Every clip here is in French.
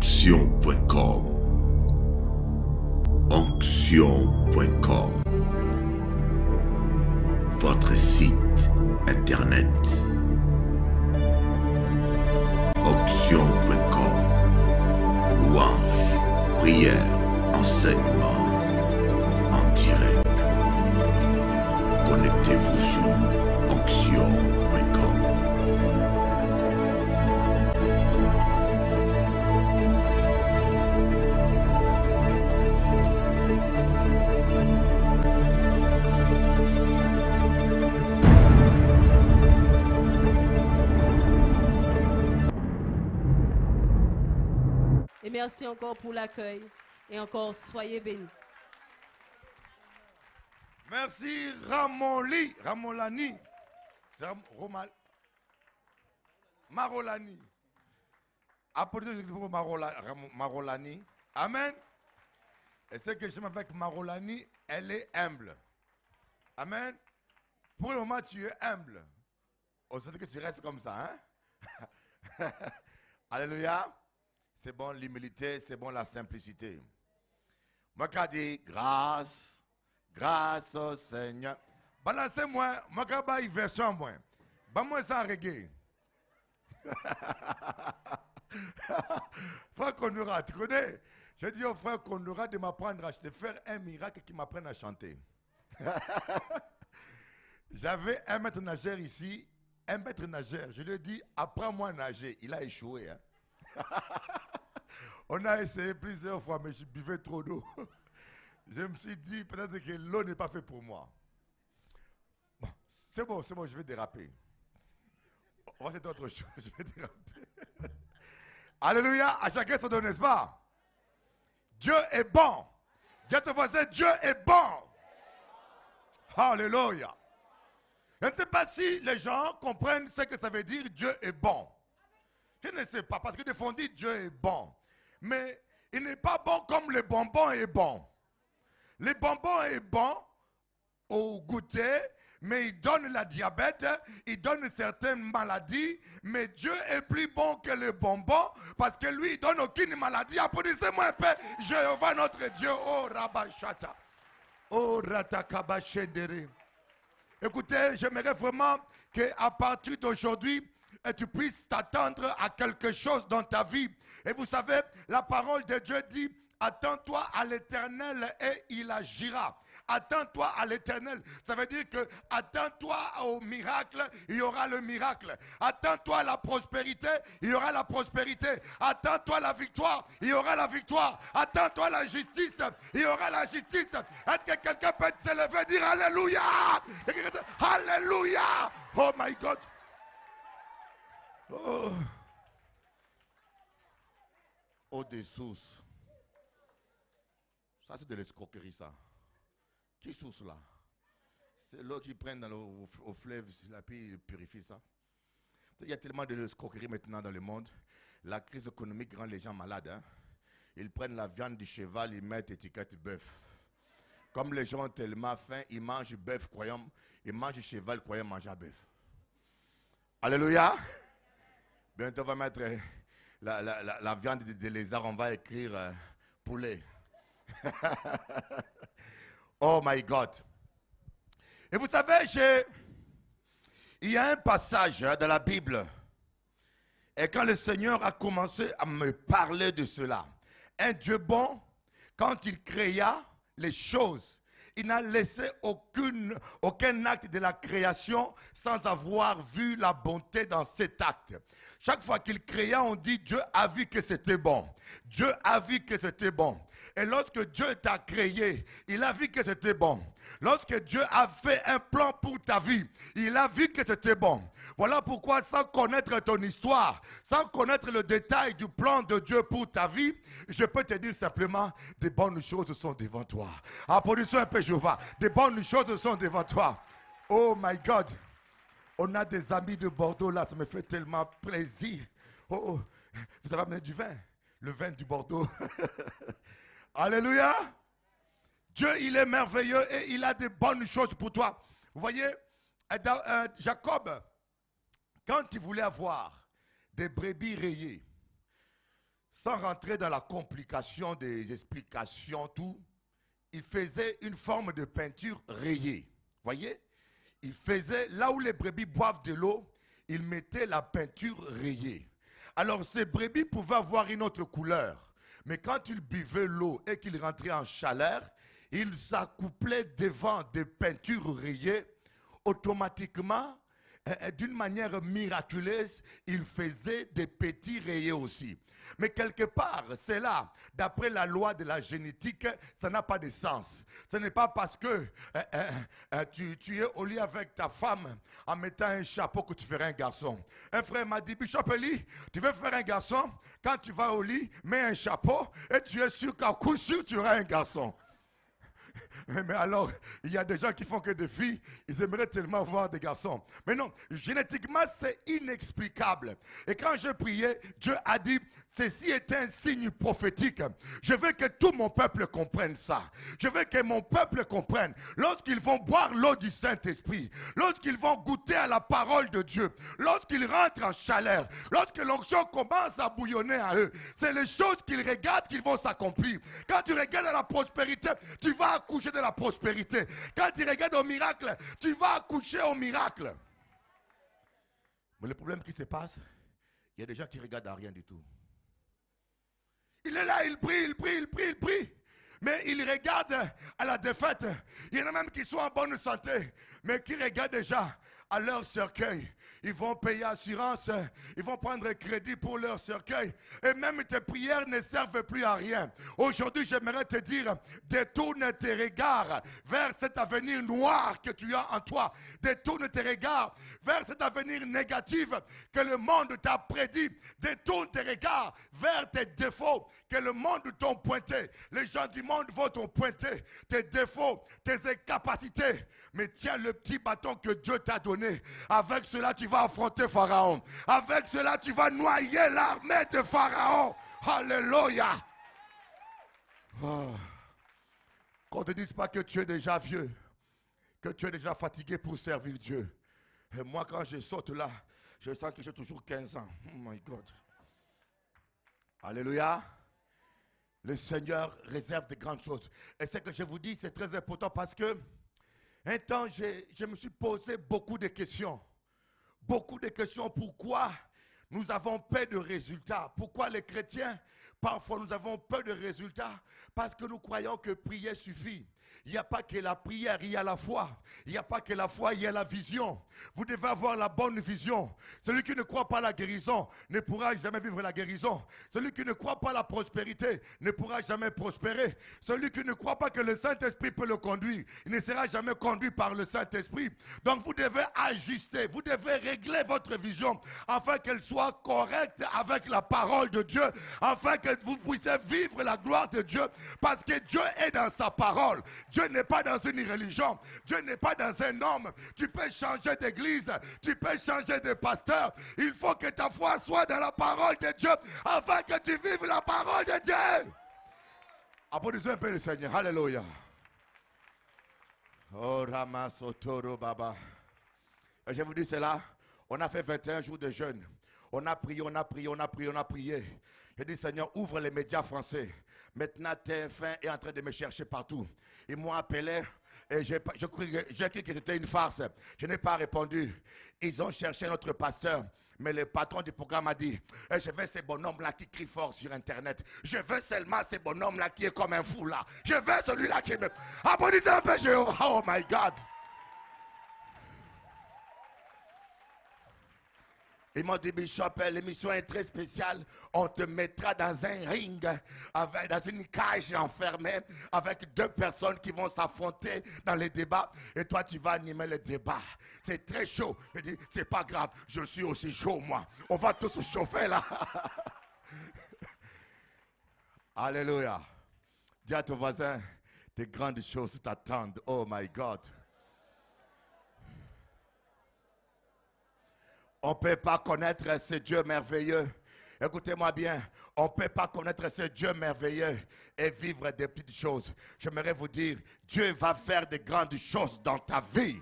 Onction.com. Onction.com. Votre site internet. Onction.com. Louange, prière, enseignement en direct. Connectez-vous sur Onction.com. Et merci encore pour l'accueil. Et encore, soyez bénis. Merci Ramolani. C'est Marolani. Applaudissez pour Marolani. Amen. Et ce que j'aime avec Marolani, elle est humble. Amen. Pour le moment, tu es humble. On sait que tu restes comme ça. Hein? Alléluia. C'est bon l'humilité, c'est bon la simplicité. Moi qui dis grâce, grâce au Seigneur. Balancez-moi, moi qui dis version moi. Moi ça reggae. Frère Konura, tu connais? J'ai dit au frère Konura de m'apprendre à faire un miracle qui m'apprenne à chanter. J'avais un maître nageur ici, un maître nageur. Je lui ai dit, apprends-moi à nager. Il a échoué. Hein? On a essayé plusieurs fois, mais je buvais trop d'eau. Je me suis dit, peut-être que l'eau n'est pas faite pour moi. Bon, c'est bon, je vais déraper. On va faire autre chose, je vais déraper. Alléluia, à chacun son don, n'est-ce pas? Dieu est bon. Dis à ton voisin, Dieu est bon. Alléluia. Je ne sais pas si les gens comprennent ce que ça veut dire Dieu est bon. Je ne sais pas, parce que des fois on dit Dieu est bon. Mais il n'est pas bon comme le bonbon est bon. Le bonbon est bon au goûter, mais il donne la diabète, il donne certaines maladies, mais Dieu est plus bon que le bonbon, parce que lui, il donne aucune maladie. Applaudissez-moi un peu, Jéhovah notre Dieu, oh Rabashata, oh Ratakabashendere. Écoutez, j'aimerais vraiment qu'à partir d'aujourd'hui, tu puisses t'attendre à quelque chose dans ta vie. Et vous savez, la parole de Dieu dit, attends-toi à l'Éternel et il agira. Attends-toi à l'Éternel. Ça veut dire que attends-toi au miracle, il y aura le miracle. Attends-toi à la prospérité, il y aura la prospérité. Attends-toi à la victoire, il y aura la victoire. Attends-toi à la justice, il y aura la justice. Est-ce que quelqu'un peut se lever et dire Alléluia? Alléluia! Oh my God! Oh. Oh des sources. Ça c'est de l'escroquerie ça. Qui source là? C'est l'eau qu'ils prennent au fleuve, la puis purifie ça. Il y a tellement de l'escroquerie maintenant dans le monde. La crise économique rend les gens malades. Hein? Ils prennent la viande du cheval, ils mettent étiquette bœuf. Comme les gens ont tellement faim, ils mangent bœuf croyant, ils mangent cheval croyant manger bœuf. Alléluia. Bientôt on va mettre la viande de lézard, on va écrire poulet. Oh my God. Et vous savez, il y a un passage dans la Bible. Et quand le Seigneur a commencé à me parler de cela, un Dieu bon, quand il créa les choses, il n'a laissé aucun acte de la création sans avoir vu la bonté dans cet acte. Chaque fois qu'il créa, on dit Dieu a vu que c'était bon. Dieu a vu que c'était bon. Et lorsque Dieu t'a créé, il a vu que c'était bon. Lorsque Dieu a fait un plan pour ta vie, il a vu que c'était bon. Voilà pourquoi, sans connaître ton histoire, sans connaître le détail du plan de Dieu pour ta vie, je peux te dire simplement, des bonnes choses sont devant toi. Applaudissons un peu Jéhovah. Des bonnes choses sont devant toi. Oh my God. On a des amis de Bordeaux là, ça me fait tellement plaisir. Oh, vous avez amené du vin, le vin du Bordeaux. Alléluia. Dieu, il est merveilleux et il a de bonnes choses pour toi. Vous voyez, Jacob, quand il voulait avoir des brebis rayées, sans rentrer dans la complication des explications, tout, il faisait une forme de peinture rayée. Voyez? Il faisait, là où les brebis boivent de l'eau, il mettait la peinture rayée. Alors ces brebis pouvaient avoir une autre couleur. Mais quand ils buvaient l'eau et qu'ils rentraient en chaleur, ils s'accouplaient devant des peintures rayées. Automatiquement, d'une manière miraculeuse, ils faisaient des petits rayés aussi. Mais quelque part, c'est là, d'après la loi de la génétique, ça n'a pas de sens. Ce n'est pas parce que tu es au lit avec ta femme en mettant un chapeau que tu feras un garçon. Un frère m'a dit, Bishop Eli, tu veux faire un garçon? Quand tu vas au lit, mets un chapeau et tu es sûr qu'à coup sûr, tu auras un garçon. Mais alors, il y a des gens qui font que des filles, ils aimeraient tellement voir des garçons. Mais non, génétiquement, c'est inexplicable. Et quand je priais, Dieu a dit, ceci est un signe prophétique. Je veux que tout mon peuple comprenne ça. Je veux que mon peuple comprenne. Lorsqu'ils vont boire l'eau du Saint-Esprit, lorsqu'ils vont goûter à la parole de Dieu, lorsqu'ils rentrent en chaleur, lorsque l'onction commence à bouillonner à eux, c'est les choses qu'ils regardent qu'ils vont s'accomplir. Quand tu regardes à la prospérité, tu vas accoucher de la prospérité. Quand tu regardes au miracle, tu vas accoucher au miracle. Mais le problème qui se passe, il y a des gens qui regardent à rien du tout. Il est là, il prie. Mais il regarde à la défaite. Il y en a même qui sont en bonne santé, mais qui regardent déjà à leur cercueil. Ils vont payer assurance, ils vont prendre crédit pour leur cercueil. Et même tes prières ne servent plus à rien. Aujourd'hui, j'aimerais te dire, détourne tes regards vers cet avenir noir que tu as en toi. Détourne tes regards vers cet avenir négatif que le monde t'a prédit. Détourne tes regards vers tes défauts que le monde t'a pointé. Les gens du monde vont t'en pointer tes défauts, tes incapacités. Mais tiens le petit bâton que Dieu t'a donné. Avec cela, tu vas affronter Pharaon. Avec cela, tu vas noyer l'armée de Pharaon. Alléluia. Oh. Qu'on ne te dise pas que tu es déjà vieux, que tu es déjà fatigué pour servir Dieu. Et moi, quand je saute là, je sens que j'ai toujours 15 ans. Oh my God. Alléluia. Le Seigneur réserve de grandes choses. Et ce que je vous dis, c'est très important parce que un temps, je me suis posé beaucoup de questions. Beaucoup de questions. Pourquoi nous avons peur de résultats? Pourquoi les chrétiens, parfois nous avons peur de résultats? Parce que nous croyons que prier suffit. Il n'y a pas que la prière, il y a la foi. Il n'y a pas que la foi, il y a la vision. Vous devez avoir la bonne vision. Celui qui ne croit pas à la guérison ne pourra jamais vivre la guérison. Celui qui ne croit pas à la prospérité ne pourra jamais prospérer. Celui qui ne croit pas que le Saint-Esprit peut le conduire, il ne sera jamais conduit par le Saint-Esprit. Donc vous devez ajuster, vous devez régler votre vision afin qu'elle soit correcte avec la parole de Dieu, afin que vous puissiez vivre la gloire de Dieu, parce que Dieu est dans sa parole. Dieu n'est pas dans une religion. Dieu n'est pas dans un homme. Tu peux changer d'église. Tu peux changer de pasteur. Il faut que ta foi soit dans la parole de Dieu afin que tu vives la parole de Dieu. Applaudissez un peu le Seigneur. Alléluia. Oh, Ramasotoro Baba. Et je vous dis cela. On a fait 21 jours de jeûne. On a prié. Je dis, Seigneur, ouvre les médias français. Maintenant, TF1 est en train de me chercher partout. Ils m'ont appelé et j'ai cru que c'était une farce. Je n'ai pas répondu. Ils ont cherché notre pasteur. Mais le patron du programme a dit, je veux ce bonhomme-là qui crie fort sur Internet. Je veux seulement ce bonhomme-là qui est comme un fou là. Je veux celui-là qui me... Applaudissez un peu, oh my God. Ils m'ont dit, Bishop, l'émission est très spéciale. On te mettra dans un ring, dans une cage enfermée, avec 2 personnes qui vont s'affronter dans les débats. Et toi, tu vas animer le débat. C'est très chaud. Je dis, c'est pas grave, je suis aussi chaud, moi. On va tous se chauffer là. Alléluia. Dis à ton voisin, de grandes choses t'attendent. Oh my God. On ne peut pas connaître ce Dieu merveilleux. Écoutez-moi bien. On ne peut pas connaître ce Dieu merveilleux et vivre des petites choses. J'aimerais vous dire, Dieu va faire de grandes choses dans ta vie.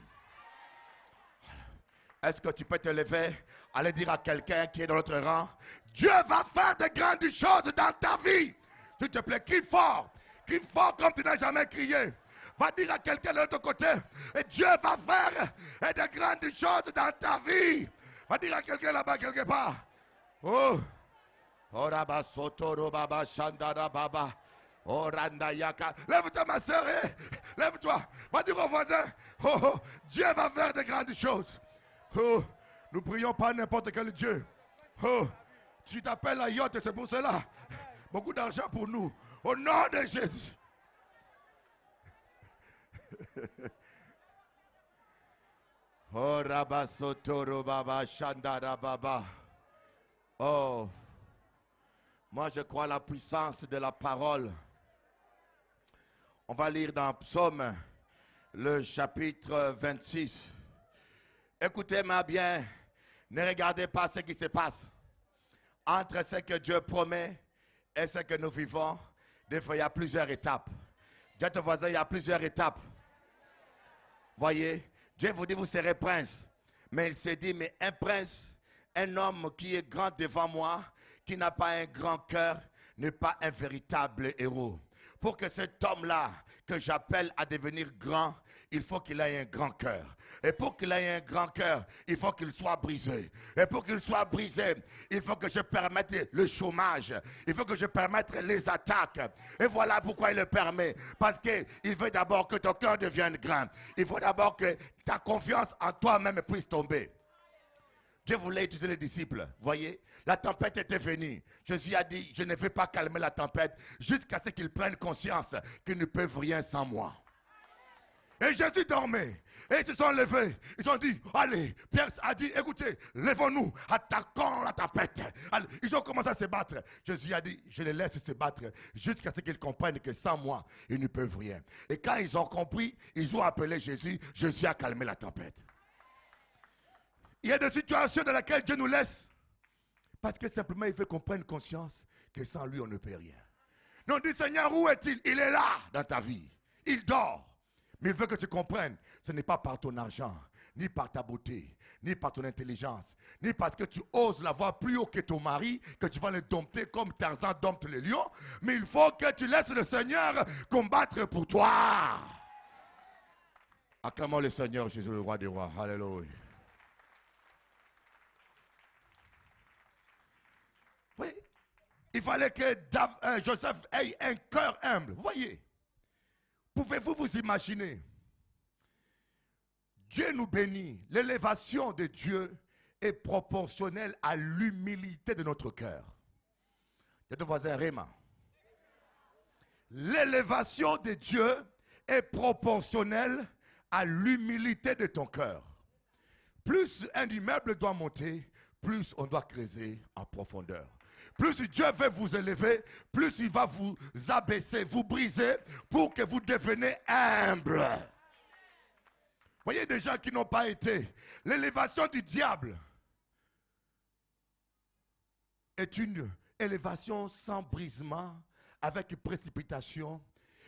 Est-ce que tu peux te lever, aller dire à quelqu'un qui est dans notre rang, Dieu va faire de grandes choses dans ta vie. S'il te plaît, crie fort comme tu n'as jamais crié. Va dire à quelqu'un de l'autre côté, et Dieu va faire de grandes choses dans ta vie. Va dire à quelqu'un là-bas, quelque part. Oh, Oraba Sotoro Baba Shandara Baba. Oranda Yaka. Lève-toi, ma soeur. Lève-toi. Va dire au voisin. Oh, oh, Dieu va faire de grandes choses. Oh, nous prions pas n'importe quel Dieu. Oh, tu t'appelles la yacht, c'est pour cela. Beaucoup d'argent pour nous. Au nom de Jésus. Oh, Rabba Sotoro Baba Shandara Baba. Oh, moi je crois à la puissance de la parole. On va lire dans Psaume, le chapitre 26. Écoutez-moi bien, ne regardez pas ce qui se passe. Entre ce que Dieu promet et ce que nous vivons, des fois il y a plusieurs étapes. Dieu te voisin, il y a plusieurs étapes. Voyez, Dieu vous dit vous serez prince. Mais il s'est dit, mais un prince, un homme qui est grand devant moi, qui n'a pas un grand cœur, n'est pas un véritable héros. Pour que cet homme-là, que j'appelle à devenir grand, il faut qu'il ait un grand cœur. Et pour qu'il ait un grand cœur, il faut qu'il soit brisé. Et pour qu'il soit brisé, il faut que je permette le chômage. Il faut que je permette les attaques. Et voilà pourquoi il le permet. Parce qu'il veut d'abord que ton cœur devienne grand. Il faut d'abord que ta confiance en toi-même puisse tomber. Dieu voulait utiliser les disciples, voyez. La tempête était venue. Jésus a dit, je ne vais pas calmer la tempête jusqu'à ce qu'ils prennent conscience qu'ils ne peuvent rien sans moi. Et Jésus dormait. Et ils se sont levés. Ils ont dit, allez, Pierre a dit, écoutez, lèvons-nous, attaquons la tempête. Allez, ils ont commencé à se battre. Jésus a dit, je les laisse se battre jusqu'à ce qu'ils comprennent que sans moi, ils ne peuvent rien. Et quand ils ont compris, ils ont appelé Jésus. Jésus a calmé la tempête. Il y a des situations dans lesquelles Dieu nous laisse parce que simplement il veut qu'on prenne conscience que sans lui on ne peut rien. Non, dit Seigneur, où est-il? Il est là dans ta vie. Il dort. Mais il veut que tu comprennes, ce n'est pas par ton argent, ni par ta beauté, ni par ton intelligence, ni parce que tu oses la voir plus haut que ton mari, que tu vas le dompter comme Tarzan dompte les lions. Mais il faut que tu laisses le Seigneur combattre pour toi. Acclamons le Seigneur Jésus, le roi des rois. Alléluia. Oui, il fallait que Joseph ait un cœur humble. Voyez, pouvez-vous vous imaginer? Dieu nous bénit. L'élévation de Dieu est proportionnelle à l'humilité de notre cœur. De ton voisin, Réma. L'élévation de Dieu est proportionnelle à l'humilité de ton cœur. Plus un immeuble doit monter, plus on doit creuser en profondeur. Plus Dieu veut vous élever, plus il va vous abaisser, vous briser pour que vous deveniez humble. Voyez des gens qui n'ont pas été. L'élévation du diable est une élévation sans brisement, avec précipitation.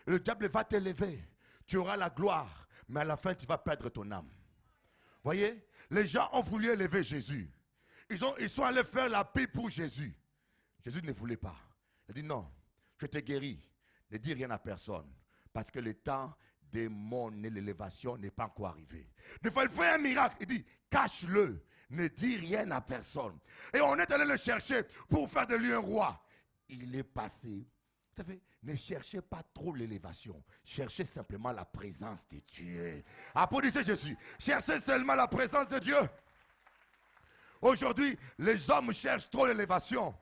Le diable va t'élever. Tu auras la gloire, mais à la fin tu vas perdre ton âme. Voyez, les gens ont voulu élever Jésus. Ils sont allés faire la paix pour Jésus. Jésus ne voulait pas. Il a dit non, je te guéris. Ne dis rien à personne. Parce que le temps de mon élévation n'est pas encore arrivé. Des fois, il fait un miracle. Il dit, cache-le. Ne dis rien à personne. Et on est allé le chercher pour faire de lui un roi. Il est passé. Vous savez, ne cherchez pas trop l'élévation. Cherchez simplement la présence de Dieu. Applaudissez Jésus. Cherchez seulement la présence de Dieu. Aujourd'hui, les hommes cherchent trop l'élévation.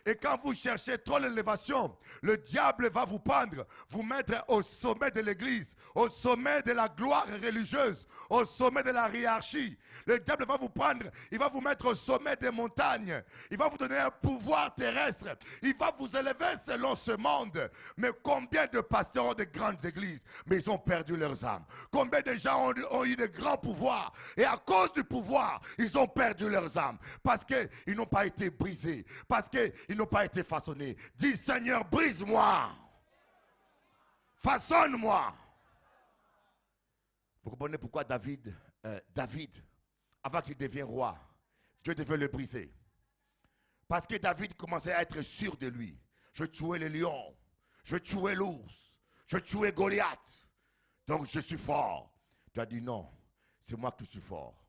Et quand vous cherchez trop l'élévation, le diable va vous prendre, vous mettre au sommet de l'église, au sommet de la gloire religieuse, au sommet de la hiérarchie. Le diable va vous prendre, il va vous mettre au sommet des montagnes. Il va vous donner un pouvoir terrestre. Il va vous élever selon ce monde. Mais combien de pasteurs ont de grandes églises, mais ils ont perdu leurs âmes? Combien de gens ont eu de grands pouvoirs, et à cause du pouvoir, ils ont perdu leurs âmes? Parce qu'ils n'ont pas été brisés. Parce qu'ils n'ont pas été façonnés. Dis Seigneur, brise-moi. Façonne-moi. Vous comprenez pourquoi David, avant qu'il devienne roi, Dieu devait le briser. Parce que David commençait à être sûr de lui. Je tuais les lions, je tuais l'ours, je tuais Goliath. Donc je suis fort. Tu as dit non, c'est moi qui suis fort.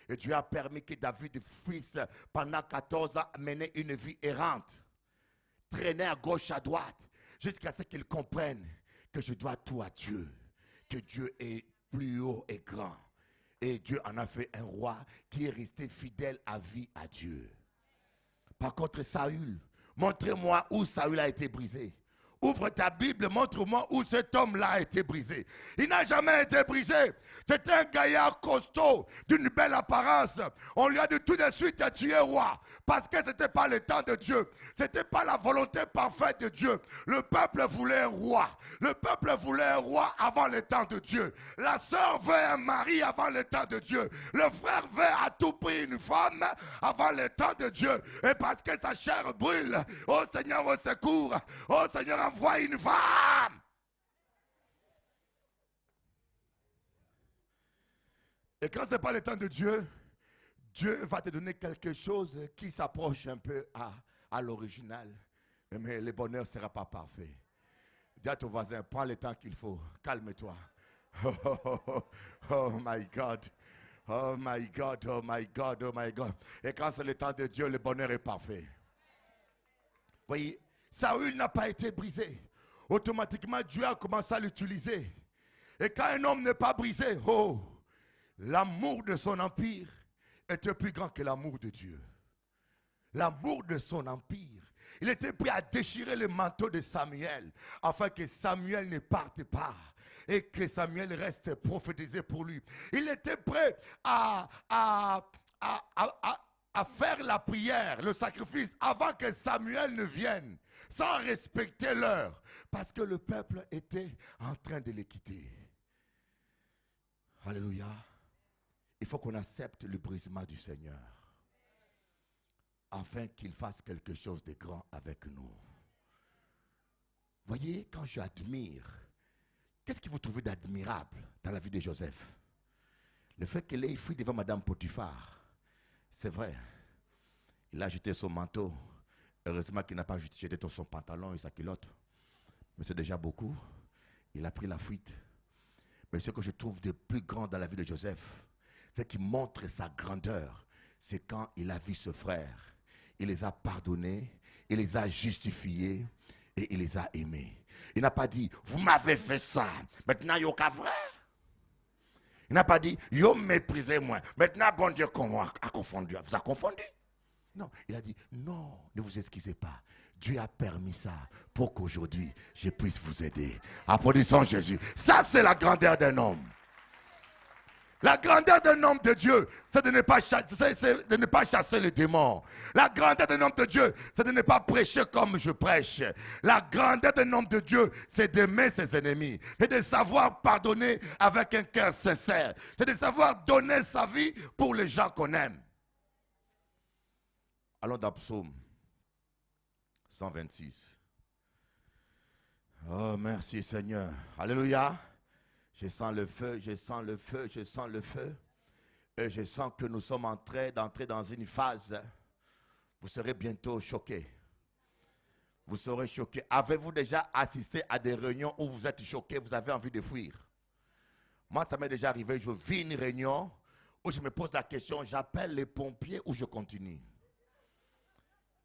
Et Dieu a permis que David puisse pendant 14 ans mener une vie errante. Traîner à gauche, à droite. Jusqu'à ce qu'il comprenne que je dois tout à Dieu. Que Dieu est plus haut et grand. Et Dieu en a fait un roi qui est resté fidèle à vie à Dieu. Par contre, Saül, montrez-moi où Saül a été brisé. Ouvre ta Bible, montre-moi où cet homme-là a été brisé. Il n'a jamais été brisé. C'était un gaillard costaud, d'une belle apparence. On lui a dit tout de suite, tu es roi. Parce que ce n'était pas le temps de Dieu. Ce n'était pas la volonté parfaite de Dieu. Le peuple voulait un roi. Le peuple voulait un roi avant le temps de Dieu. La sœur veut un mari avant le temps de Dieu. Le frère veut à tout prix une femme avant le temps de Dieu. Et parce que sa chair brûle, oh Seigneur, au secours. Oh Seigneur, envoie une femme. Et quand ce n'est pas le temps de Dieu, Dieu va te donner quelque chose qui s'approche un peu à l'original. Mais le bonheur ne sera pas parfait. Dis à ton voisin, prends le temps qu'il faut. Calme-toi. Oh my God. Oh my God, oh my God, oh my God. Et quand c'est le temps de Dieu, le bonheur est parfait. Voyez, Saül n'a pas été brisé. Automatiquement, Dieu a commencé à l'utiliser. Et quand un homme n'est pas brisé, oh, l'amour de son empire était plus grand que l'amour de Dieu. L'amour de son empire. Il était prêt à déchirer le manteau de Samuel afin que Samuel ne parte pas et que Samuel reste prophétisé pour lui. Il était prêt à faire la prière, le sacrifice avant que Samuel ne vienne, sans respecter l'heure, parce que le peuple était en train de les quitter. Alléluia. Il faut qu'on accepte le brisement du Seigneur afin qu'il fasse quelque chose de grand avec nous. Voyez, quand j'admire, qu'est-ce que vous trouvez d'admirable dans la vie de Joseph? Le fait qu'il ait fui devant Madame Potiphar, c'est vrai. Il a jeté son manteau. Heureusement qu'il n'a pas jeté son pantalon et sa culotte. Mais c'est déjà beaucoup. Il a pris la fuite. Mais ce que je trouve de plus grand dans la vie de Joseph, c'est qu'il montre sa grandeur. C'est quand il a vu ce frère. Il les a pardonnés, il les a justifiés et il les a aimés. Il n'a pas dit, vous m'avez fait ça, maintenant il n'y a aucun frère. Il n'a pas dit, vous méprisez moi, maintenant bon Dieu a confondu. Vous a confondu? Non, il a dit, non, ne vous excusez pas. Dieu a permis ça pour qu'aujourd'hui je puisse vous aider. Applaudissons Jésus. Ça c'est la grandeur d'un homme. La grandeur d'un homme de Dieu, c'est de ne pas chasser les démons. La grandeur d'un homme de Dieu, c'est de ne pas prêcher comme je prêche. La grandeur d'un homme de Dieu, c'est d'aimer ses ennemis. C'est de savoir pardonner avec un cœur sincère. C'est de savoir donner sa vie pour les gens qu'on aime. Allons dans Psaume 126. Oh, merci Seigneur. Alléluia. Je sens le feu, je sens le feu, je sens le feu. Et je sens que nous sommes en train d'entrer dans une phase. Vous serez bientôt choqués. Vous serez choqués. Avez-vous déjà assisté à des réunions où vous êtes choqués, vous avez envie de fuir? Moi, ça m'est déjà arrivé. Je vis une réunion où je me pose la question, j'appelle les pompiers ou je continue?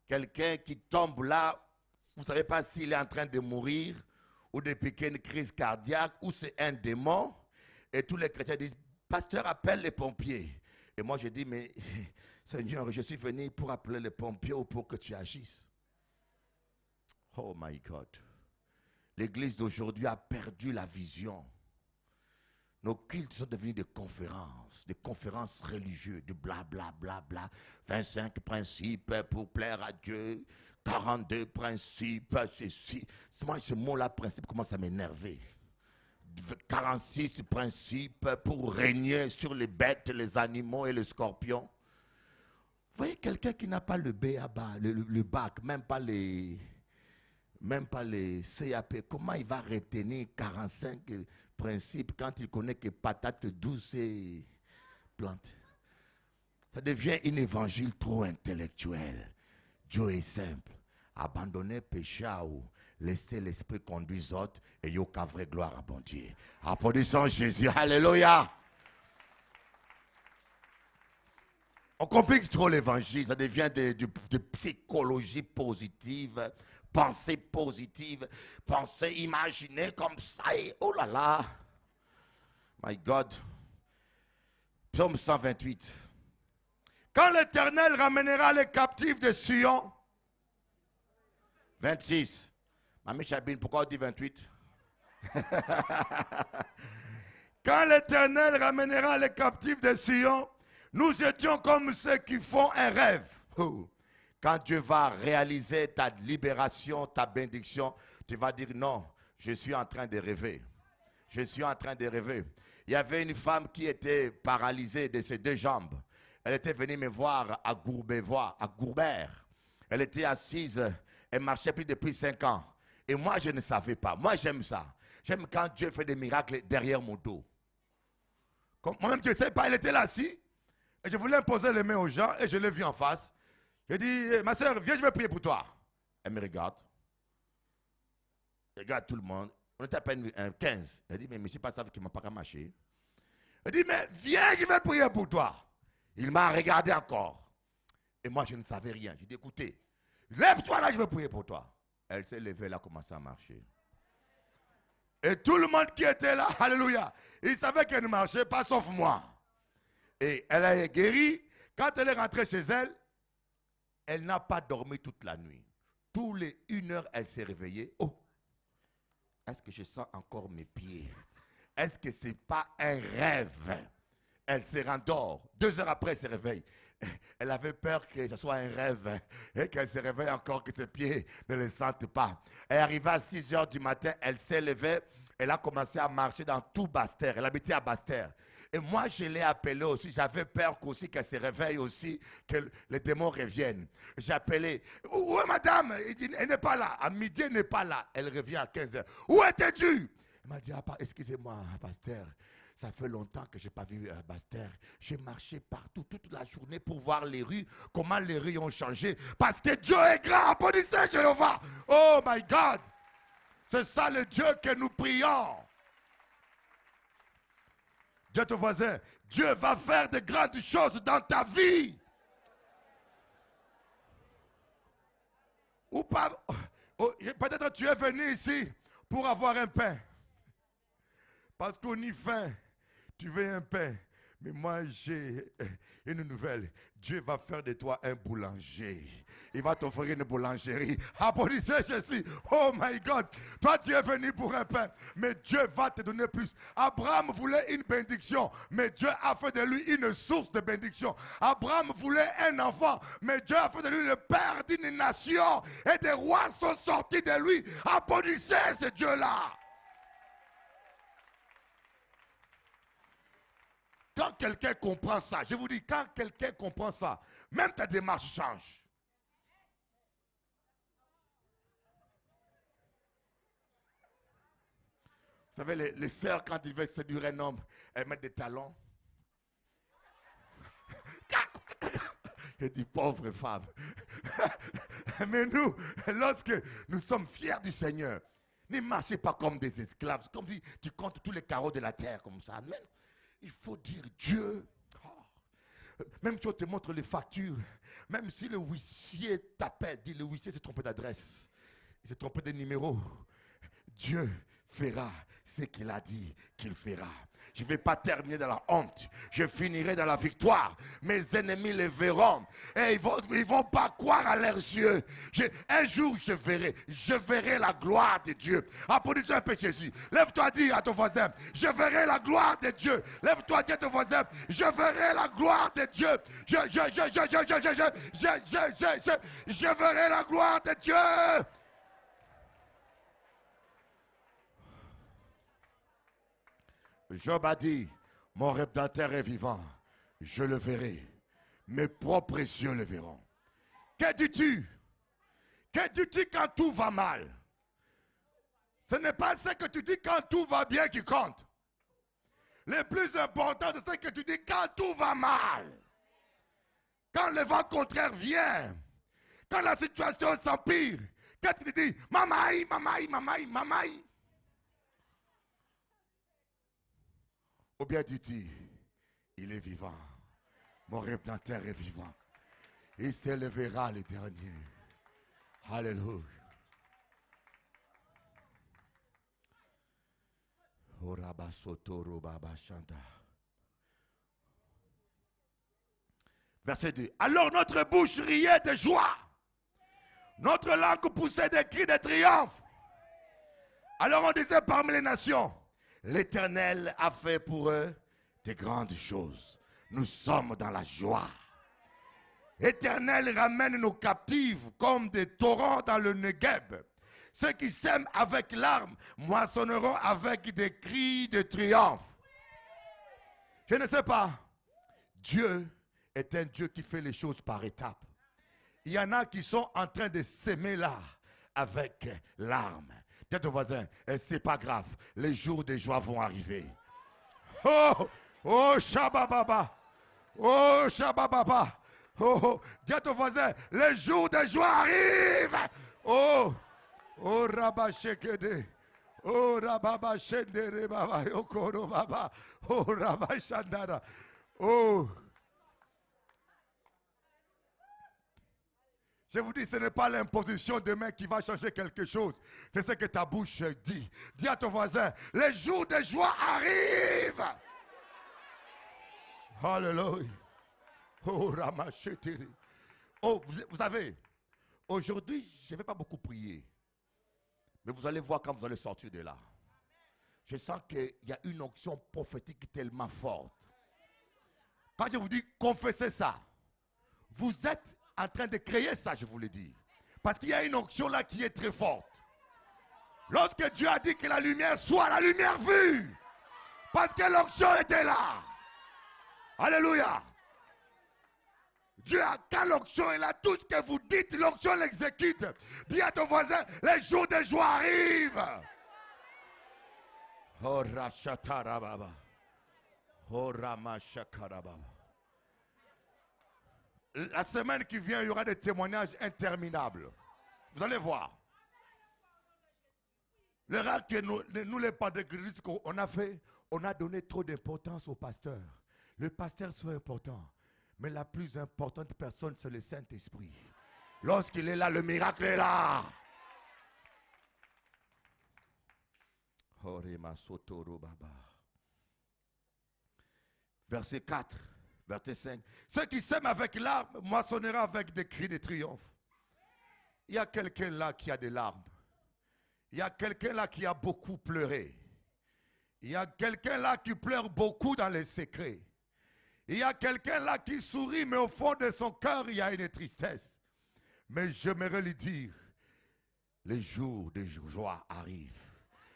Quelqu'un qui tombe là, vous ne savez pas s'il est en train de mourir ou de piquer une crise cardiaque, ou c'est un démon. Et tous les chrétiens disent, pasteur, appelle les pompiers. Et moi je dis, mais Seigneur, je suis venu pour appeler les pompiers ou pour que tu agisses. Oh my God. L'église d'aujourd'hui a perdu la vision. Nos cultes sont devenus des conférences religieuses, de bla bla bla bla. 25 principes pour plaire à Dieu. 42 principes, ceci. Moi, ce mot-là, principe, commence à m'énerver. 46 principes pour régner sur les bêtes, les animaux et les scorpions. Vous voyez, quelqu'un qui n'a pas le BABA, le bac, même pas les CAP, comment il va retenir 45 principes quand il connaît que patate douce et plante? Ça devient un évangile trop intellectuel. Dieu est simple. Abandonnez péché à vous. Laissez l'esprit conduire autres et yo qu'à vraie gloire à bon Dieu. Applaudissons Jésus. Alléluia. On complique trop l'évangile. Ça devient de psychologie positive. Pensée positive. Pensée imaginée comme ça. Et oh là là. My God. Psaume 128. Quand l'Éternel ramènera les captifs de Sion. 26. Mamie Chabine, pourquoi on dit 28? Quand l'Éternel ramènera les captifs de Sion, nous étions comme ceux qui font un rêve. Quand Dieu va réaliser ta libération, ta bénédiction, tu vas dire non, je suis en train de rêver. Je suis en train de rêver. Il y avait une femme qui était paralysée de ses deux jambes. Elle était venue me voir à Gourbert. Elle était assise, elle marchait plus depuis 5 ans. Et moi, je ne savais pas. Moi, j'aime ça. J'aime quand Dieu fait des miracles derrière mon dos. Moi-même, je ne sais pas, elle était là assis. Et je voulais imposer les mains aux gens et je l'ai vu en face. J'ai dit, ma soeur, viens, je vais prier pour toi. Elle me regarde. Elle regarde tout le monde. On était à peine 15. Elle dit, mais monsieur, pas ça qui ne m'a pas marché. Elle dit, mais viens, je vais prier pour toi. Il m'a regardé encore. Et moi, je ne savais rien. J'ai dit, écoutez, lève-toi là, je vais prier pour toi. Elle s'est levée, elle a commencé à marcher. Et tout le monde qui était là, alléluia, il savait qu'elle ne marchait pas sauf moi. Et elle a guéri. Quand elle est rentrée chez elle, elle n'a pas dormi toute la nuit. Tous les 1 heure, elle s'est réveillée. Oh, est-ce que je sens encore mes pieds? Est-ce que ce n'est pas un rêve? Elle se rendort. 2 heures après, elle se réveille. Elle avait peur que ce soit un rêve et qu'elle se réveille encore, que ses pieds ne le sentent pas. Elle est arrivée à 6 heures du matin, elle s'est levée, elle a commencé à marcher dans tout Basse-Terre. Elle habitait à Basse-Terre. Et moi, je l'ai appelée aussi. J'avais peur qu'elle se réveille aussi, que les démons reviennent. J'ai appelé. Où est madame? Elle n'est pas là. À midi, elle n'est pas là. Elle revient à 15 heures. Où étais-tu? Elle m'a dit, excusez-moi, Pasteur. Ça fait longtemps que je n'ai pas vu Basse-Terre. J'ai marché partout toute la journée pour voir les rues, comment les rues ont changé. Parce que Dieu est grand. Applaudissez Jéhovah. Oh my God. C'est ça le Dieu que nous prions. Dis à ton voisin, Dieu va faire de grandes choses dans ta vie. Ou pas. Peut-être tu es venu ici pour avoir un pain. Parce qu'on y faim. Tu veux un pain, mais moi j'ai une nouvelle. Dieu va faire de toi un boulanger. Il va t'offrir une boulangerie. Applaudissez Jésus. Oh my God. Toi tu es venu pour un pain, mais Dieu va te donner plus. Abraham voulait une bénédiction, mais Dieu a fait de lui une source de bénédiction. Abraham voulait un enfant, mais Dieu a fait de lui le père d'une nation. Et des rois sont sortis de lui. Applaudissez ce Dieu-là. Quand quelqu'un comprend ça, je vous dis, quand quelqu'un comprend ça, même ta démarche change. Vous savez, les sœurs, quand ils veulent séduire un homme, elles mettent des talons. Je dis, pauvre femme. Mais nous, lorsque nous sommes fiers du Seigneur, ne marchez pas comme des esclaves. C'est comme si tu comptes tous les carreaux de la terre comme ça. Amen. Il faut dire Dieu. Oh. Même si on te montre les factures, même si le huissier t'appelle, dit le huissier s'est trompé d'adresse, il s'est trompé de numéro, Dieu fera ce qu'il a dit qu'il fera. Je ne vais pas terminer dans la honte. Je finirai dans la victoire. Mes ennemis le verront. Et ils vont pas croire à leurs yeux. Un jour, je verrai la gloire de Dieu. Applaudissez un peu Jésus. Lève-toi, dis à ton voisin, je verrai la gloire de Dieu. Lève-toi, dis à ton voisin, je verrai la gloire de Dieu. Je verrai la gloire de Dieu. Job a dit, mon Rédempteur est vivant, je le verrai, mes propres yeux le verront. Que dis-tu? Que dis-tu quand tout va mal? Ce n'est pas ce que tu dis quand tout va bien qui compte. Le plus important, c'est ce que tu dis quand tout va mal. Quand le vent contraire vient, Quand la situation s'empire, qu'est-ce que tu dis? Mamaï, mamaï, mamaï, mamaï. Ou bien dis-tu, il est vivant. Mon Rédempteur est vivant. Il s'élèvera le dernier. Alléluia. Verset 2. Alors notre bouche riait de joie. Notre langue poussait des cris de triomphe. Alors on disait parmi les nations, l'Éternel a fait pour eux de grandes choses. Nous sommes dans la joie. L'Éternel ramène nos captifs comme des torrents dans le Negev. Ceux qui sèment avec larmes moissonneront avec des cris de triomphe. Je ne sais pas. Dieu est un Dieu qui fait les choses par étapes. Il y en a qui sont en train de s'aimer là avec larmes. Dis à ton voisin, c'est pas grave, les jours de joie vont arriver. Oh, oh, Shabababa. Oh, Shabababa. Oh, dis à ton voisin, les jours de joie arrivent. Oh, oh, Rabashekede. Oh, Rababashendere Baba. Yokoro Baba. Oh, Rabashandara. Oh. Je vous dis, ce n'est pas l'imposition de main qui va changer quelque chose. C'est ce que ta bouche dit. Dis à ton voisin, les jours de joie arrivent. Alléluia. Oh, Ramachetiri. Oh, vous savez, aujourd'hui, je ne vais pas beaucoup prier. Mais vous allez voir quand vous allez sortir de là. Je sens qu'il y a une onction prophétique tellement forte. Quand je vous dis confessez ça, vous êtes en train de créer ça, je vous le dis. Parce qu'il y a une onction là qui est très forte. Lorsque Dieu a dit que la lumière soit, la lumière vue. Parce que l'onction était là. Alléluia. Dieu a, quand l'onction est là, tout ce que vous dites, l'onction l'exécute. Dis à ton voisin, les jours de joie arrivent. Oh, Rachatarababa. Oh, Ramashakarababa. La semaine qui vient, il y aura des témoignages interminables. Vous allez voir. L'erreur que nous les pasteurs qu'on a fait, on a donné trop d'importance au pasteur. Le pasteur soit important, mais la plus importante personne, c'est le Saint-Esprit. Lorsqu'il est là, le miracle est là. Verset 4. Verset 5. Ceux qui s'aiment avec larmes moissonneront avec des cris de triomphe. Il y a quelqu'un là qui a des larmes. Il y a quelqu'un là qui a beaucoup pleuré. Il y a quelqu'un là qui pleure beaucoup dans les secrets. Il y a quelqu'un là qui sourit, mais au fond de son cœur, il y a une tristesse. Mais j'aimerais lui dire, les jours de joie arrivent.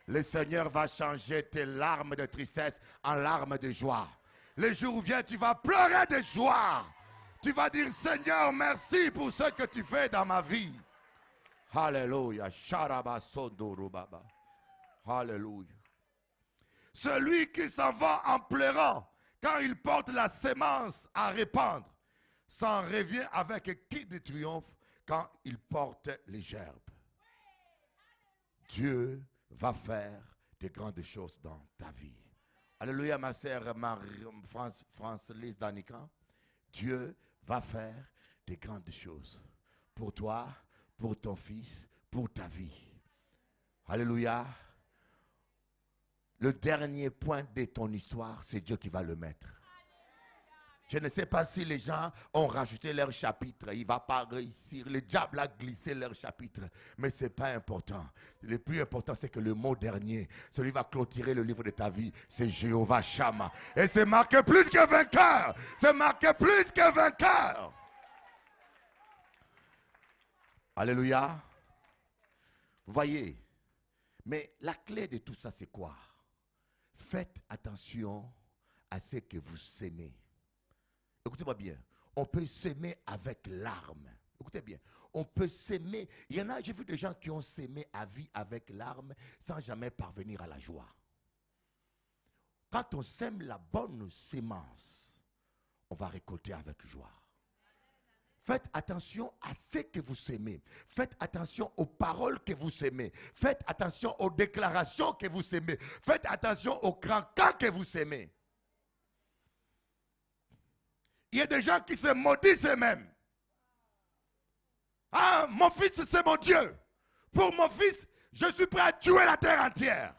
Le Seigneur va changer tes larmes de tristesse en larmes de joie. Les jours où viennent, tu vas pleurer de joie. Tu vas dire, Seigneur, merci pour ce que tu fais dans ma vie. Alléluia. Alléluia. Celui qui s'en va en pleurant, quand il porte la sémence à répandre, s'en revient avec un cri de triomphe quand il porte les gerbes. Dieu va faire de grandes choses dans ta vie. Alléluia, ma sœur France-Lise Danica. Dieu va faire de grandes choses pour toi, pour ton fils, pour ta vie. Alléluia. Le dernier point de ton histoire, c'est Dieu qui va le mettre. Je ne sais pas si les gens ont rajouté leur chapitre. Il ne va pas réussir. Le diable a glissé leur chapitre. Mais ce n'est pas important. Le plus important, c'est que le mot dernier, celui qui va clôturer le livre de ta vie, c'est Jéhovah Shammah. Et c'est marqué plus que vainqueur. C'est marqué plus que vainqueur. Alléluia. Vous voyez. Mais la clé de tout ça, c'est quoi? Faites attention à ce que vous s'aimez. Écoutez-moi bien, on peut s'aimer avec larmes. Écoutez bien, on peut s'aimer. Il y en a, j'ai vu des gens qui ont s'aimé à vie avec larmes sans jamais parvenir à la joie. Quand on sème la bonne sémence, on va récolter avec joie. Faites attention à ce que vous aimez. Faites attention aux paroles que vous aimez. Faites attention aux déclarations que vous aimez. Faites attention aux craquants que vous aimez. Il y a des gens qui se maudissent eux-mêmes. Ah, mon fils, c'est mon Dieu. Pour mon fils, je suis prêt à tuer la terre entière.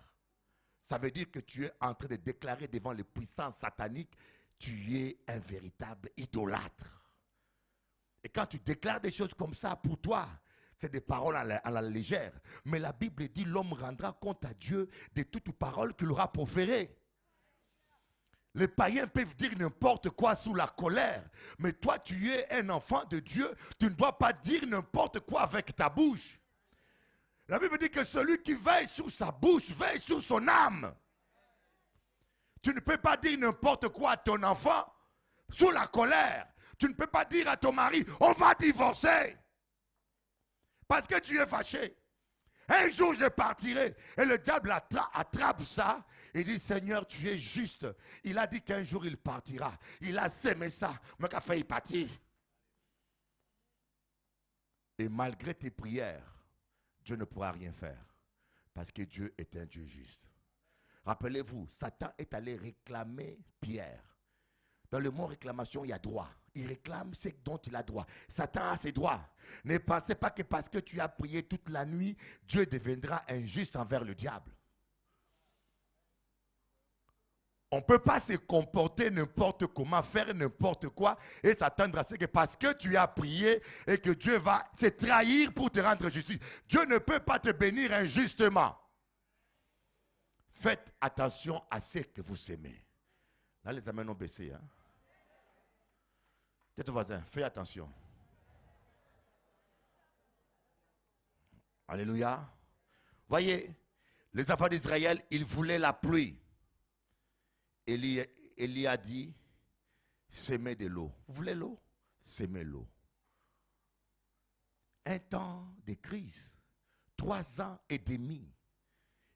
Ça veut dire que tu es en train de déclarer devant les puissances sataniques, tu es un véritable idolâtre. Et quand tu déclares des choses comme ça, pour toi, c'est des paroles à la légère. Mais la Bible dit, l'homme rendra compte à Dieu de toute parole qu'il aura proférée. Les païens peuvent dire n'importe quoi sous la colère. Mais toi, tu es un enfant de Dieu. Tu ne dois pas dire n'importe quoi avec ta bouche. La Bible dit que celui qui veille sur sa bouche, veille sur son âme. Tu ne peux pas dire n'importe quoi à ton enfant sous la colère. Tu ne peux pas dire à ton mari, on va divorcer. Parce que tu es fâché. Un jour je partirai. Et le diable attrape ça. Et dit, Seigneur, tu es juste. Il a dit qu'un jour il partira. Il a sémé ça. Mais qu'a fait, il partit. Et malgré tes prières, Dieu ne pourra rien faire. Parce que Dieu est un Dieu juste. Rappelez-vous, Satan est allé réclamer Pierre. Dans le mot réclamation, il y a droit. Il réclame ce dont il a droit. Satan a ses droits. Ne pensez pas que parce que tu as prié toute la nuit, Dieu deviendra injuste envers le diable. On ne peut pas se comporter n'importe comment, faire n'importe quoi et s'attendre à ce que parce que tu as prié et que Dieu va se trahir pour te rendre justice. Dieu ne peut pas te bénir injustement. Faites attention à ce que vous aimez. Là, les amens ont baissé. Hein? Dis ton voisin, fais attention. Alléluia. Voyez, les enfants d'Israël, ils voulaient la pluie. Élie a dit, semez de l'eau. Vous voulez l'eau? Semez l'eau. Un temps de crise, 3 ans et demi.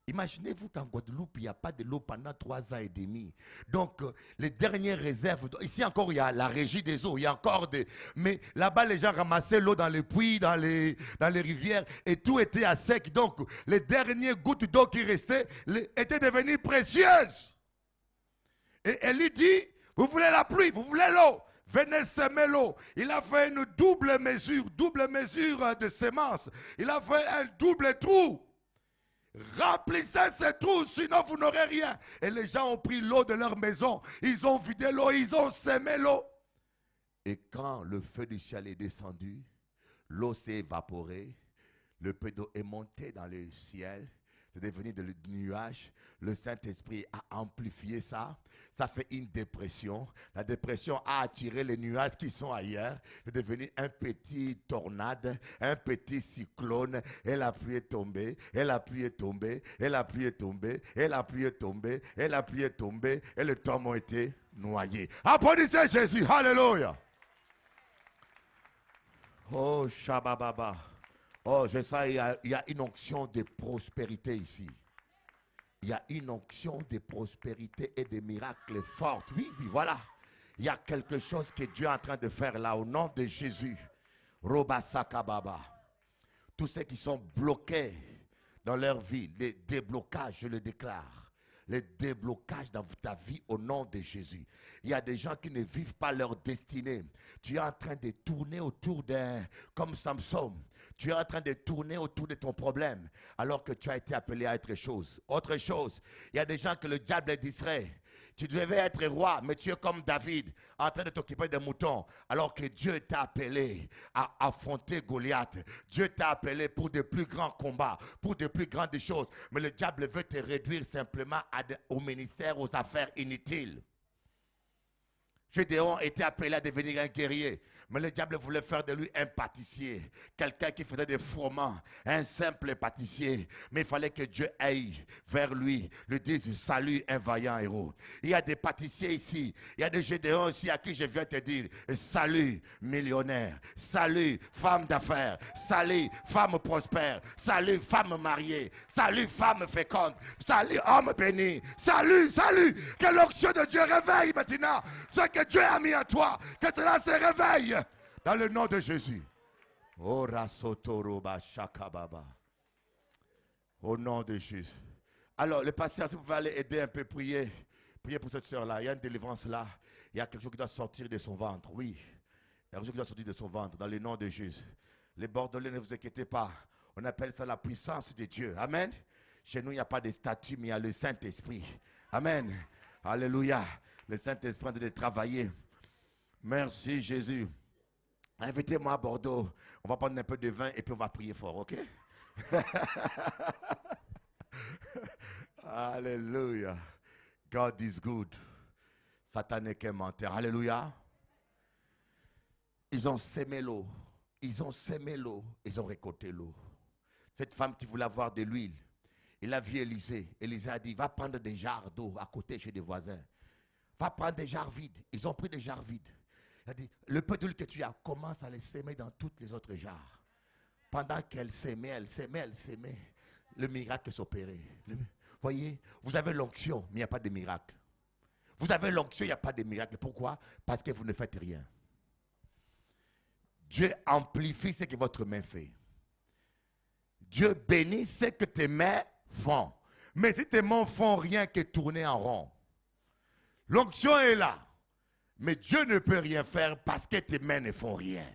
Imaginez-vous qu'en Guadeloupe, il n'y a pas de l'eau pendant 3 ans et demi. Donc, les dernières réserves, ici encore, il y a la régie des eaux, il y a encore des... Mais là-bas, les gens ramassaient l'eau dans les puits, dans les rivières, et tout était à sec. Donc, les dernières gouttes d'eau qui restaient étaient devenues précieuses. Et Élie dit, vous voulez la pluie, vous voulez l'eau, venez semer l'eau. Il a fait une double mesure de semences. Il a fait un double trou. Remplissez ces trous, sinon vous n'aurez rien. Et les gens ont pris l'eau de leur maison. Ils ont vidé l'eau, ils ont semé l'eau. Et quand le feu du ciel est descendu, l'eau s'est évaporée. Le peu d'eau est monté dans le ciel. C'est devenu des nuages. Le Saint-Esprit a amplifié ça. Ça fait une dépression. La dépression a attiré les nuages qui sont ailleurs. C'est devenu un petit tornade, un petit cyclone. Et la pluie est tombée. Et la pluie est tombée. Et la pluie est tombée. Et la pluie est tombée. Et la pluie est tombée. Et les tombes ont été noyés. Applaudissez Jésus. Alléluia. Oh, Shabababa. Oh, je sens il y a une onction de prospérité ici. Il y a une onction de prospérité et de miracles fortes. Oui, oui, voilà. Il y a quelque chose que Dieu est en train de faire là au nom de Jésus. Roba Sakababa. Tous ceux qui sont bloqués dans leur vie, les déblocages, je le déclare. Les déblocages dans ta vie au nom de Jésus. Il y a des gens qui ne vivent pas leur destinée. Tu es en train de tourner autour d'un, comme Samson. Tu es en train de tourner autour de ton problème alors que tu as été appelé à être chose. Autre chose, il y a des gens que le diable distrait. Tu devais être roi, mais tu es comme David, en train de t'occuper des moutons, alors que Dieu t'a appelé à affronter Goliath. Dieu t'a appelé pour de plus grands combats, pour de plus grandes choses. Mais le diable veut te réduire simplement au ministère, aux affaires inutiles. Gédéon était appelé à devenir un guerrier. Mais le diable voulait faire de lui un pâtissier. Quelqu'un qui faisait des froment. Un simple pâtissier. Mais il fallait que Dieu aille vers lui. Lui dise, salut un vaillant héros. Il y a des pâtissiers ici. Il y a des Gédéons ici à qui je viens te dire, salut millionnaire. Salut femme d'affaires. Salut femme prospère. Salut femme mariée. Salut femme féconde. Salut homme béni. Salut, salut. Que l'onction de Dieu réveille maintenant ce que Dieu a mis à toi. Que cela se réveille. Dans le nom de Jésus. Ora sotoroba shakababa. Au nom de Jésus. Alors, le pasteur, si vous pouvez aller aider un peu, prier. Priez pour cette soeur-là. Il y a une délivrance là. Il y a quelque chose qui doit sortir de son ventre. Oui. Il y a quelque chose qui doit sortir de son ventre. Dans le nom de Jésus. Les Bordelais, ne vous inquiétez pas. On appelle ça la puissance de Dieu. Amen. Chez nous, il n'y a pas de statut, mais il y a le Saint-Esprit. Amen. Alléluia. Le Saint-Esprit est en train de travailler. Merci Jésus. Invitez-moi à Bordeaux. On va prendre un peu de vin et puis on va prier fort, ok? Alléluia. God is good. Satan n'est qu'un menteur. Alléluia. Ils ont sémé l'eau. Ils ont sémé l'eau. Ils ont récolté l'eau. Cette femme qui voulait avoir de l'huile, il a vu Élisée. Élisée a dit, va prendre des jarres d'eau à côté chez des voisins. Va prendre des jarres vides. Ils ont pris des jarres vides. Il a dit, le peu d'huile que tu as, commence à les s'aimer dans toutes les autres jarres. Pendant qu'elle s'aimait, le miracle s'opérait. Voyez, vous avez l'onction, mais il n'y a pas de miracle. Vous avez l'onction, il n'y a pas de miracle. Pourquoi? Parce que vous ne faites rien. Dieu amplifie ce que votre main fait. Dieu bénit ce que tes mains font. Mais si tes mains font rien que tourner en rond, l'onction est là. Mais Dieu ne peut rien faire parce que tes mains ne font rien.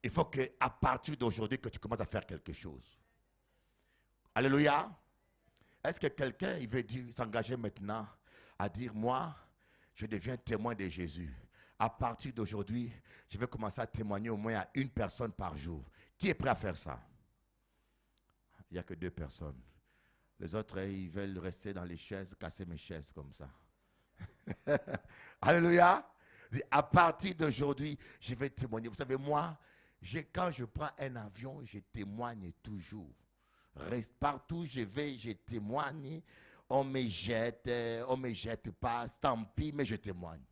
Il faut qu'à partir d'aujourd'hui, que tu commences à faire quelque chose. Alléluia. Est-ce que quelqu'un il veut s'engager maintenant à dire, moi, je deviens témoin de Jésus. À partir d'aujourd'hui, je vais commencer à témoigner au moins à une personne par jour. Qui est prêt à faire ça? Il n'y a que 2 personnes. Les autres, ils veulent rester dans les chaises, casser mes chaises comme ça. Alléluia. À partir d'aujourd'hui, je vais témoigner. Vous savez, moi, quand je prends un avion, je témoigne toujours. Reste partout, je vais, je témoigne. On me jette pas, tant pis, mais je témoigne.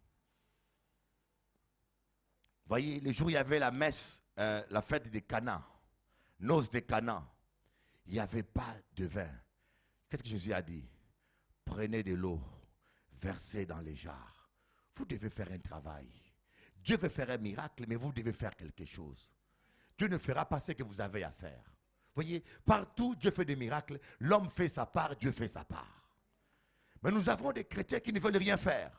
Voyez, le jour où il y avait la messe, la fête des Cana, noces des Cana, il n'y avait pas de vin. Qu'est-ce que Jésus a dit? Prenez de l'eau, versez dans les jarres. Vous devez faire un travail. Dieu veut faire un miracle, mais vous devez faire quelque chose. Dieu ne fera pas ce que vous avez à faire. Voyez, partout Dieu fait des miracles, l'homme fait sa part, Dieu fait sa part. Mais nous avons des chrétiens qui ne veulent rien faire.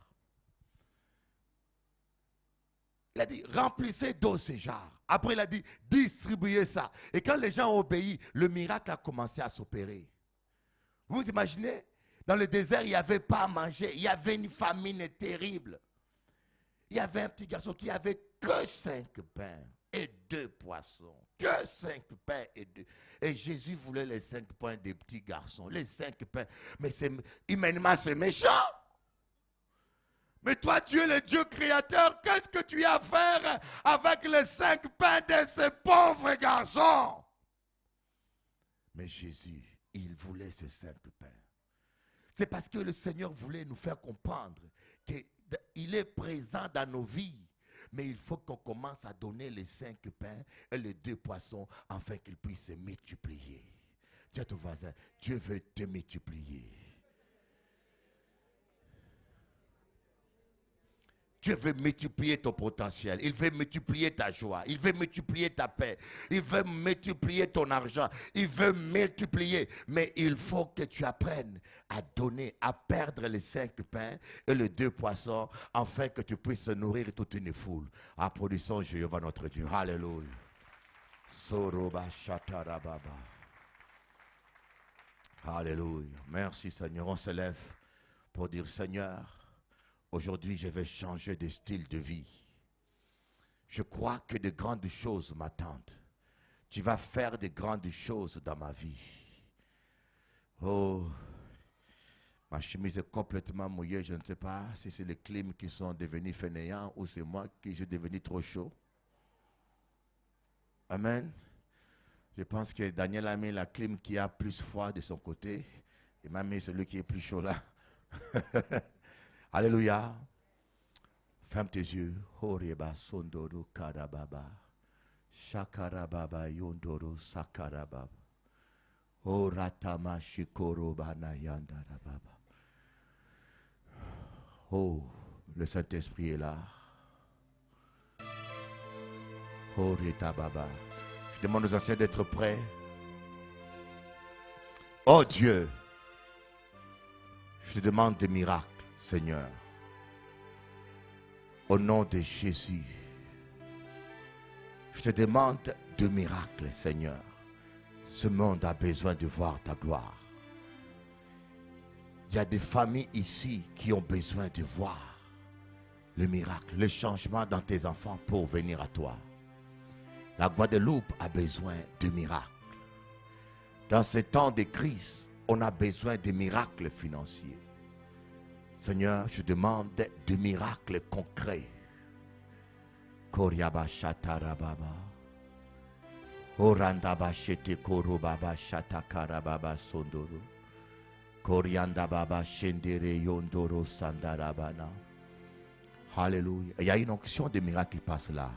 Il a dit, remplissez d'eau ces jarres. Après, il a dit, distribuez ça. Et quand les gens ont obéi, le miracle a commencé à s'opérer. Vous imaginez, dans le désert, il n'y avait pas à manger. Il y avait une famine terrible. Il y avait un petit garçon qui avait que 5 pains et 2 poissons. Que 5 pains et 2. Et Jésus voulait les 5 pains des petits garçons. Les 5 pains. Mais humainement, c'est méchant. Mais toi, tu es le Dieu créateur. Qu'est-ce que tu as à faire avec les 5 pains de ces pauvres garçons? Mais Jésus, il voulait ces 5 pains. C'est parce que le Seigneur voulait nous faire comprendre qu'il est présent dans nos vies. Mais il faut qu'on commence à donner les 5 pains et les 2 poissons afin qu'ils puissent se multiplier. Dis à ton voisin, Dieu veut te multiplier. Dieu veut multiplier ton potentiel. Il veut multiplier ta joie. Il veut multiplier ta paix. Il veut multiplier ton argent. Il veut multiplier. Mais il faut que tu apprennes à donner, à perdre les 5 pains et les 2 poissons afin que tu puisses nourrir toute une foule. Applaudissons Jéhovah notre Dieu. Alléluia. Soroba shatarababa. Alléluia. Merci Seigneur. On se lève pour dire Seigneur, aujourd'hui, je vais changer de style de vie. Je crois que de grandes choses m'attendent. Tu vas faire de grandes choses dans ma vie. Oh, ma chemise est complètement mouillée. Je ne sais pas si c'est les clims qui sont devenus fainéants ou c'est moi qui suis devenu trop chaud. Amen. Je pense que Daniel a mis la clim qui a plus froid de son côté. Il m'a mis celui qui est plus chaud là. Alléluia. Ferme tes yeux. Horeba sondoro karababa. Shakarababa yondoro sakarababa. Oratama shikoro banayandarababa. Oh, le Saint-Esprit est là. Oh, Rita Baba. Je demande aux anciens d'être prêts. Oh Dieu, je te demande des miracles, Seigneur. Au nom de Jésus, je te demande de miracles, Seigneur. Ce monde a besoin de voir ta gloire. Il y a des familles ici qui ont besoin de voir le miracle, le changement dans tes enfants pour venir à toi. La Guadeloupe a besoin de miracles. Dans ce temps de crise, on a besoin de miracles financiers. Seigneur, je demande de miracles concrets. Koryaba shatarababa. Orandaba shete korobaba shatakarababa sondoro. Koryanda baba shendere yondoro sandarabana. Alléluia. Il y a une onction de miracle qui passe là.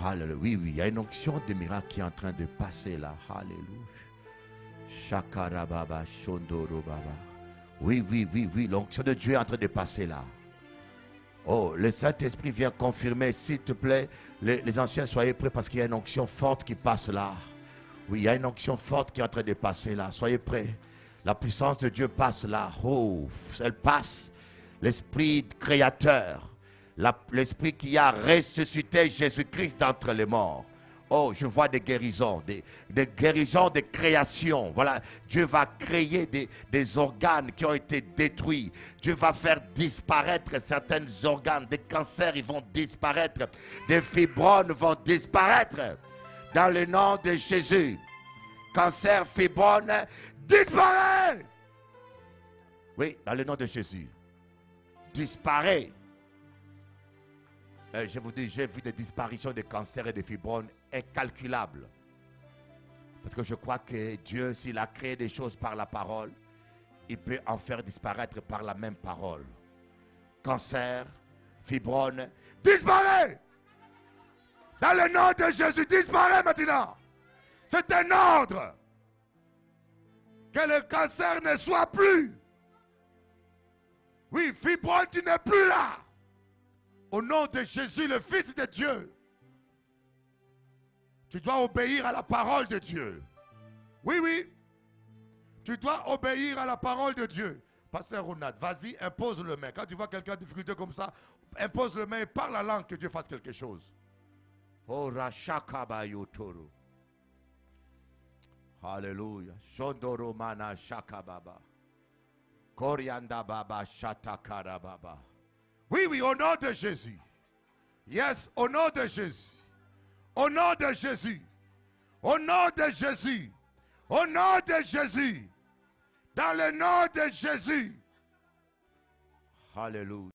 Alléluia. Oui, il y a une onction de miracle qui est en train de passer là. Alléluia. Shakarababa shondoro baba. Oui, l'onction de Dieu est en train de passer là. Oh, le Saint-Esprit vient confirmer, s'il te plaît, les anciens, soyez prêts parce qu'il y a une onction forte qui passe là. Oui, il y a une onction forte qui est en train de passer là. Soyez prêts. La puissance de Dieu passe là. Oh, elle passe. L'Esprit créateur, l'Esprit qui a ressuscité Jésus-Christ d'entre les morts. Oh, je vois des guérisons, des guérisons de création. Voilà, Dieu va créer des organes qui ont été détruits. Dieu va faire disparaître certains organes. Des cancers, ils vont disparaître. Des fibromes vont disparaître. Dans le nom de Jésus. Cancer, fibrome, disparaît. Oui, dans le nom de Jésus. Disparaît. Je vous dis, j'ai vu des disparitions de cancers et de fibromes incalculables. Parce que je crois que Dieu, s'il a créé des choses par la parole, il peut en faire disparaître par la même parole. Cancer, fibrome, disparaît. Dans le nom de Jésus, disparaît maintenant. C'est un ordre. Que le cancer ne soit plus. Oui, fibrome, tu n'es plus là. Au nom de Jésus, le Fils de Dieu. Tu dois obéir à la parole de Dieu. Oui. Tu dois obéir à la parole de Dieu. Pasteur Ronald, vas-y, impose le main. Quand tu vois quelqu'un en difficulté comme ça, impose le main et parle la langue que Dieu fasse quelque chose. Oh, Rashakabayotoro. Alléluia. Shondoro mana shakababa. Korianda baba shatakara baba. Oui, au nom de Jésus. Yes, au nom de Jésus. Au nom de Jésus. Au nom de Jésus. Au nom de Jésus. Dans le nom de Jésus. Alléluia.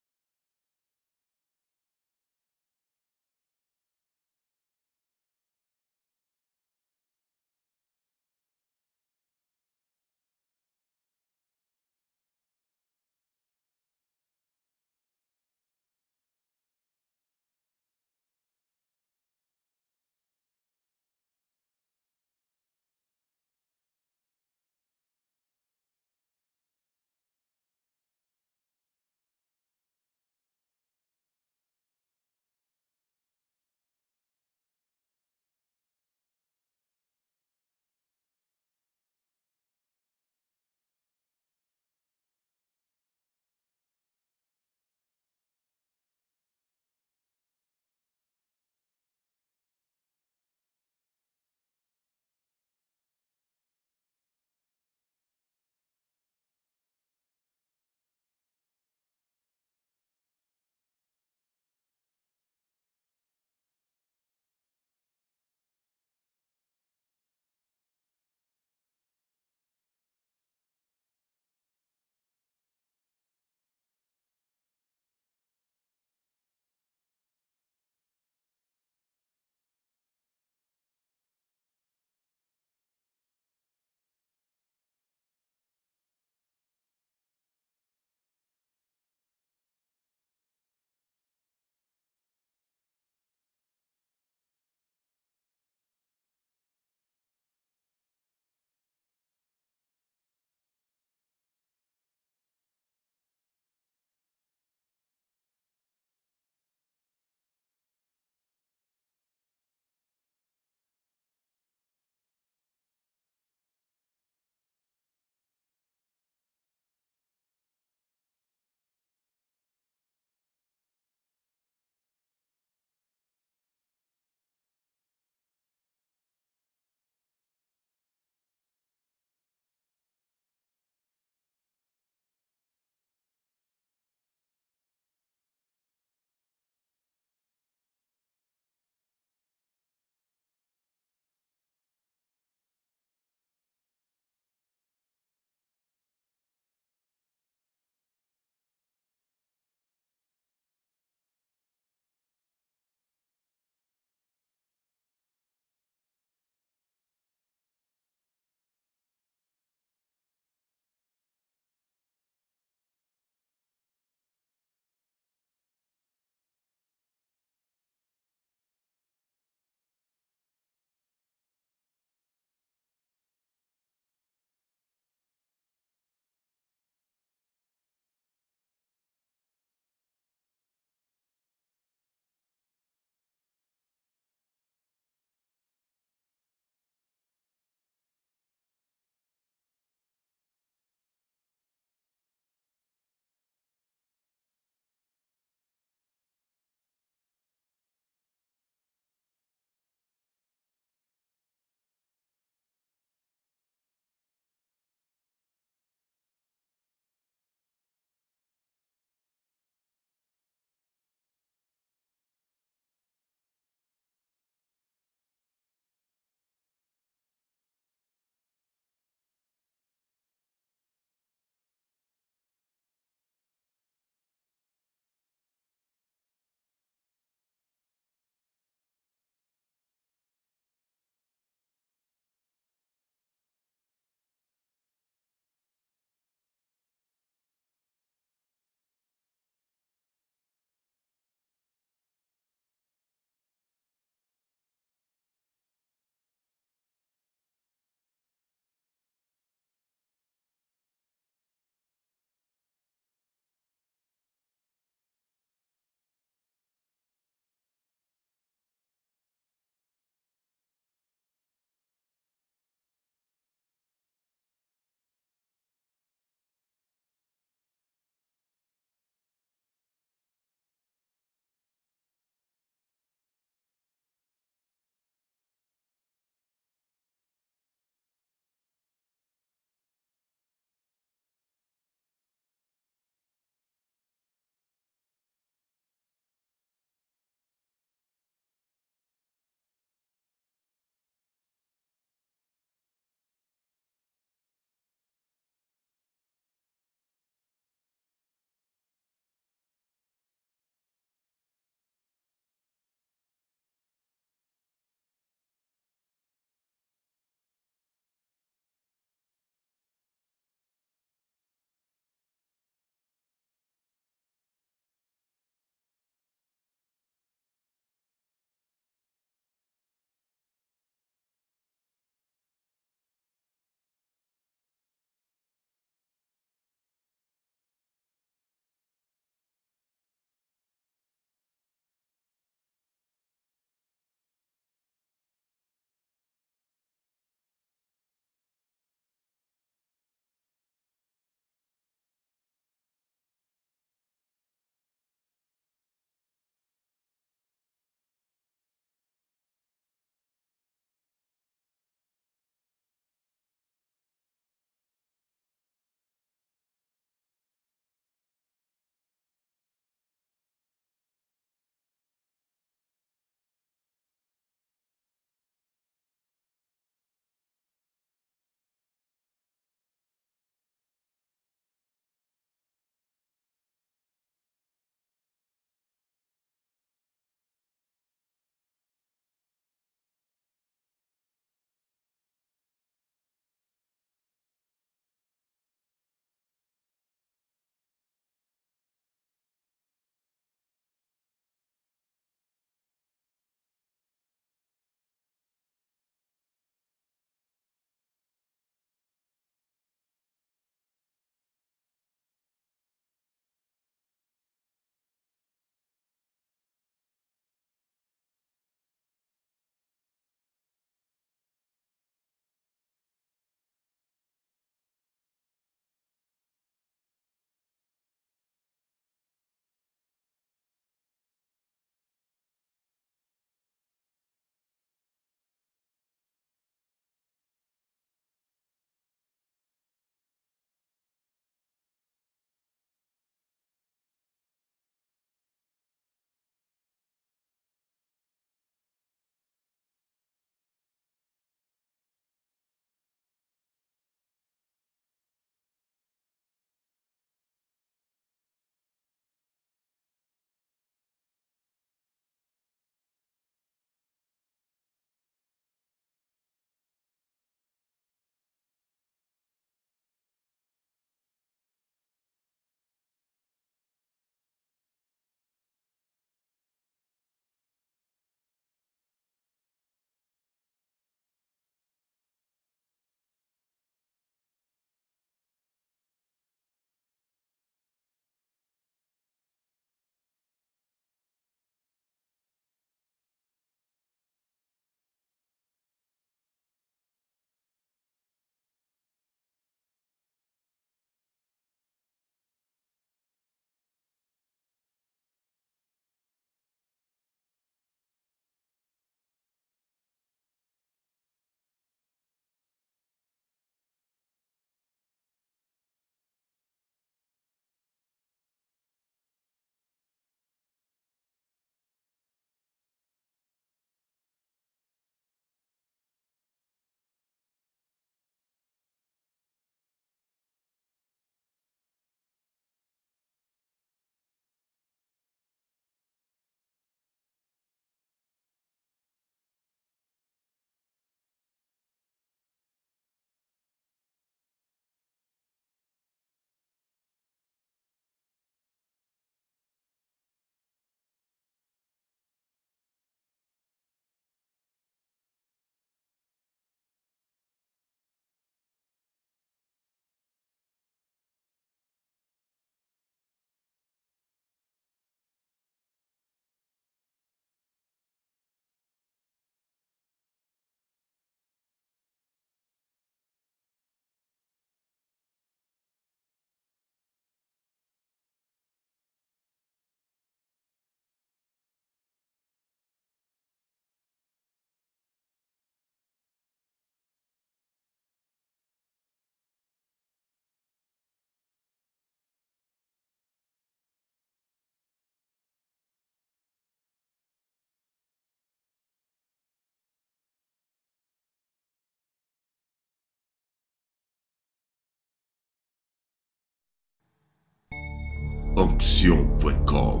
Onction.com.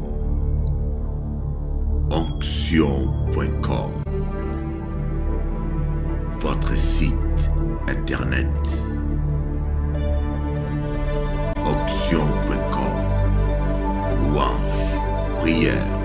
Onction.com. Votre site internet. Onction.com. Louange, prière,